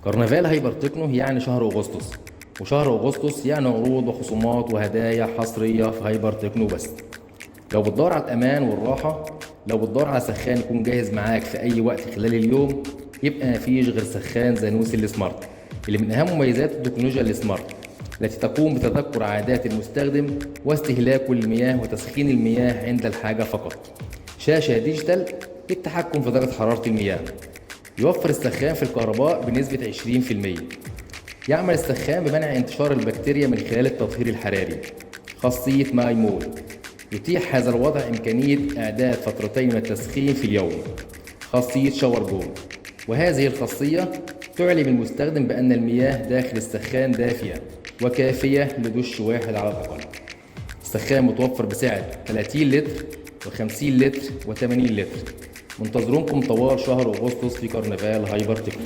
كرنفال هايبر تكنو يعني شهر أغسطس، وشهر أغسطس يعني عروض وخصومات وهدايا حصرية في هايبر تكنو بس. لو بتدور على الأمان والراحة، لو بتدور على سخان يكون جاهز معاك في أي وقت خلال اليوم، يبقى مفيش غير سخان زانوسي السمارت، اللي من أهم مميزات التكنولوجيا السمارت التي تقوم بتذكر عادات المستخدم واستهلاكه للمياه وتسخين المياه عند الحاجة فقط. شاشة ديجيتال للتحكم في درجة حرارة المياه. يوفر السخان في الكهرباء بنسبة 20%. يعمل السخان بمنع انتشار البكتيريا من خلال التطهير الحراري. خاصية ماي مود يتيح هذا الوضع إمكانية إعداد فترتين من التسخين في اليوم. خاصية شاور جون، وهذه الخاصية تعلم المستخدم بأن المياه داخل السخان دافية وكافية لدش واحد على الأقل. السخان متوفر بسعة 30 لتر و50 لتر و80 لتر. منتظرونكم طوال شهر أغسطس في كرنفال هايبر تكنو.